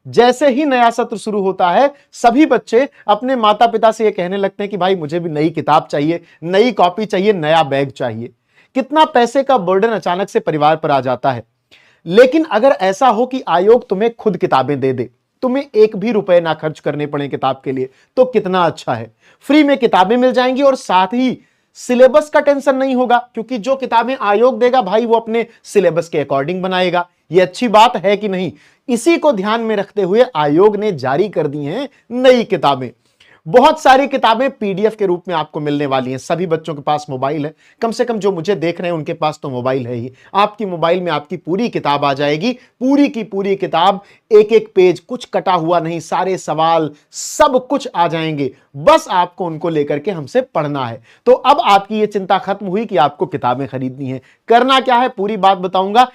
जैसे ही नया सत्र शुरू होता है सभी बच्चे अपने माता पिता से यह कहने लगते हैं कि भाई मुझे भी नई किताब चाहिए, नई कॉपी चाहिए, नया बैग चाहिए। कितना पैसे का बर्डन अचानक से परिवार पर आ जाता है। लेकिन अगर ऐसा हो कि आयोग तुम्हें खुद किताबें दे दे, तुम्हें एक भी रुपए ना खर्च करने पड़े किताब के लिए, तो कितना अच्छा है। फ्री में किताबें मिल जाएंगी और साथ ही सिलेबस का टेंशन नहीं होगा, क्योंकि जो किताबें आयोग देगा भाई वो अपने सिलेबस के अकॉर्डिंग बनाएगा। ये अच्छी बात है कि नहीं? इसी को ध्यान में रखते हुए आयोग ने जारी कर दी हैं नई किताबें। बहुत सारी किताबें पीडीएफ के रूप में आपको मिलने वाली हैं। सभी बच्चों के पास मोबाइल है, कम से कम जो मुझे देख रहे हैं उनके पास तो मोबाइल है ही। आपकी मोबाइल में आपकी पूरी किताब आ जाएगी, पूरी की पूरी किताब, एक एक पेज कुछ कटा हुआ नहीं, सारे सवाल सब कुछ आ जाएंगे। बस आपको उनको लेकर के हमसे पढ़ना है। तो अब आपकी ये चिंता खत्म हुई कि आपको किताबें खरीदनी है। करना क्या है पूरी बात बताऊंगा।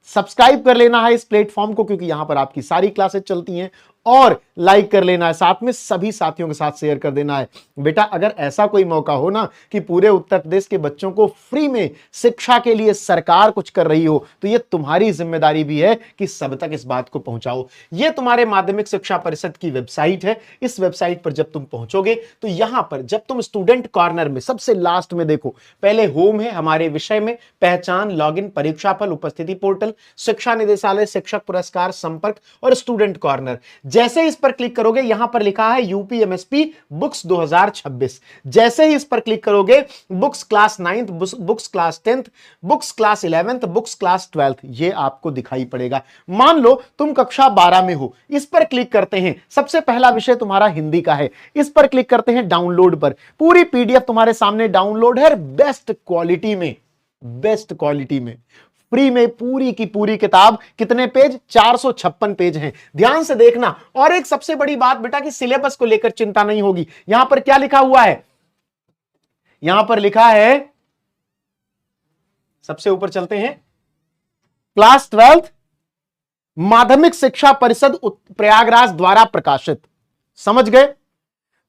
सब्सक्राइब कर लेना है इस प्लेटफॉर्म को, क्योंकि यहां पर आपकी सारी क्लासेस चलती हैं, और लाइक कर लेना है, साथ में सभी साथियों के साथ शेयर कर देना है। बेटा अगर ऐसा कोई मौका हो ना कि पूरे उत्तर प्रदेश के बच्चों को फ्री में शिक्षा के लिए सरकार कुछ कर रही हो, तो ये तुम्हारी जिम्मेदारी भी है कि सब तक इस बात को पहुंचाओ। ये तुम्हारे माध्यमिक शिक्षा परिषद की वेबसाइट है। इस वेबसाइट पर जब तुम पहुंचोगे तो यहां पर जब तुम स्टूडेंट कॉर्नर में सबसे लास्ट में देखो, पहले होम है, हमारे विषय में पहचान, लॉगिन, परीक्षाफल, उपस्थिति पोर्टल, शिक्षा निदेशालय, शिक्षक पुरस्कार, संपर्क और स्टूडेंट कॉर्नर। जैसे इस पर क्लिक करोगे यहां पर लिखा है यूपीएमएसपी बुक्स 2026। जैसे ही इस पर क्लिक करोगे books class 9th, books class 10th, books class 11th, books class 12th ये आपको दिखाई पड़ेगा। मान लो तुम कक्षा 12 में हो, इस पर क्लिक करते हैं, सबसे पहला विषय तुम्हारा हिंदी का है, इस पर क्लिक करते हैं डाउनलोड पर। पूरी पीडीएफ तुम्हारे सामने डाउनलोड है, बेस्ट क्वालिटी में, बेस्ट क्वालिटी में, फ्री में पूरी की पूरी किताब। कितने पेज? 456 पेज हैं। ध्यान से देखना। और एक सबसे बड़ी बात बेटा कि सिलेबस को लेकर चिंता नहीं होगी। यहां पर क्या लिखा हुआ है? यहां पर लिखा है, सबसे ऊपर चलते हैं, क्लास 12th माध्यमिक शिक्षा परिषद प्रयागराज द्वारा प्रकाशित। समझ गए?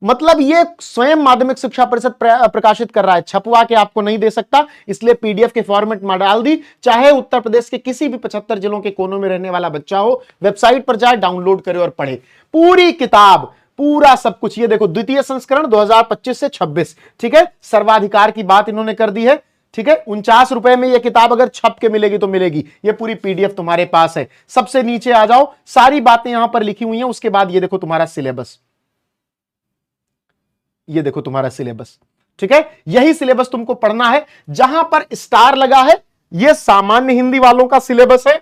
मतलब ये स्वयं माध्यमिक शिक्षा परिषद प्रकाशित कर रहा है, छपवा के आपको नहीं दे सकता, इसलिए पीडीएफ के फॉर्मेट में डाल दी। चाहे उत्तर प्रदेश के किसी भी 75 जिलों के कोनों में रहने वाला बच्चा हो, वेबसाइट पर जाए, डाउनलोड करे और पढ़े पूरी किताब, पूरा सब कुछ। ये देखो द्वितीय संस्करण 2025 से 26, ठीक है। सर्वाधिकार की बात इन्होंने कर दी है, ठीक है। 49 रुपए में यह किताब अगर छप के मिलेगी तो मिलेगी। यह पूरी पीडीएफ तुम्हारे पास है। सबसे नीचे आ जाओ, सारी बातें यहां पर लिखी हुई हैं। उसके बाद ये देखो तुम्हारा सिलेबस, ये देखो तुम्हारा सिलेबस, ठीक है। यही सिलेबस तुमको पढ़ना है। जहां पर स्टार लगा है यह सामान्य हिंदी वालों का सिलेबस है,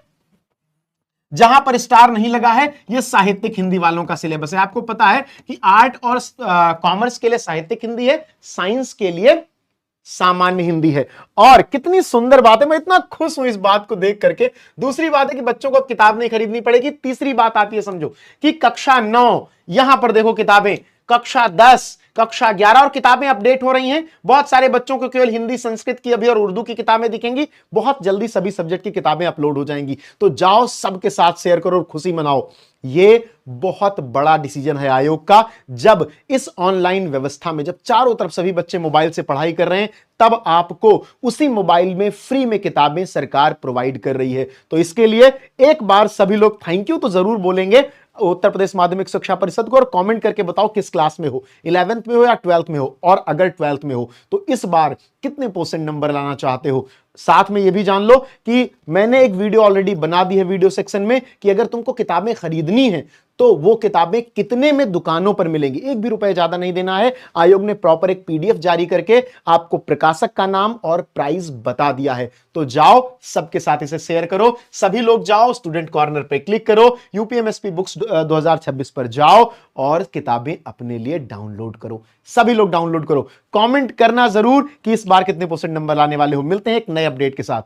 जहां पर स्टार नहीं लगा है यह साहित्यिक हिंदी वालों का सिलेबस है। आपको पता है कि आर्ट और कॉमर्स के लिए साहित्यिक हिंदी है, साइंस के लिए सामान्य हिंदी है। और कितनी सुंदर बात है, मैं इतना खुश हूं इस बात को देख करके। दूसरी बात है कि बच्चों को किताब नहीं खरीदनी पड़ेगी। तीसरी बात आती है, समझो कि कक्षा 9, यहां पर देखो किताबें, कक्षा 10, कक्षा 11 और किताबें अपडेट हो रही हैं। बहुत सारे बच्चों को केवल हिंदी संस्कृत की अभी और उर्दू की किताबें दिखेंगी। बहुत जल्दी सभी सब्जेक्ट की किताबें अपलोड हो जाएंगी। तो जाओ सबके साथ शेयर करो और खुशी मनाओ। ये बहुत बड़ा डिसीजन है आयोग का। जब इस ऑनलाइन व्यवस्था में, जब चारों तरफ सभी बच्चे मोबाइल से पढ़ाई कर रहे हैं, तब आपको उसी मोबाइल में फ्री में किताबें सरकार प्रोवाइड कर रही है। तो इसके लिए एक बार सभी लोग थैंक यू तो जरूर बोलेंगे उत्तर प्रदेश माध्यमिक शिक्षा परिषद को। और कमेंट करके बताओ किस क्लास में हो, 11th में हो या 12th में हो, और अगर 12th में हो तो इस बार कितने % नंबर लाना चाहते हो। साथ में यह भी जान लो कि मैंने एक वीडियो ऑलरेडी बना दी है वीडियो सेक्शन में कि अगर तुमको किताबें खरीदनी है तो वो किताबें कितने में दुकानों पर मिलेंगी। एक भी रुपए ज्यादा नहीं देना है। आयोग ने प्रॉपर एक पीडीएफ जारी करके आपको प्रकाशक का नाम और प्राइस बता दिया है। तो जाओ सबके साथ इसे शेयर करो। सभी लोग जाओ, स्टूडेंट कॉर्नर पे क्लिक करो, यूपीएमएसपी बुक्स 2026 पर जाओ और किताबें अपने लिए डाउनलोड करो। सभी लोग डाउनलोड करो। कमेंट करना जरूर कि इस बार कितने % नंबर लाने वाले हो। मिलते हैं एक नए अपडेट के साथ।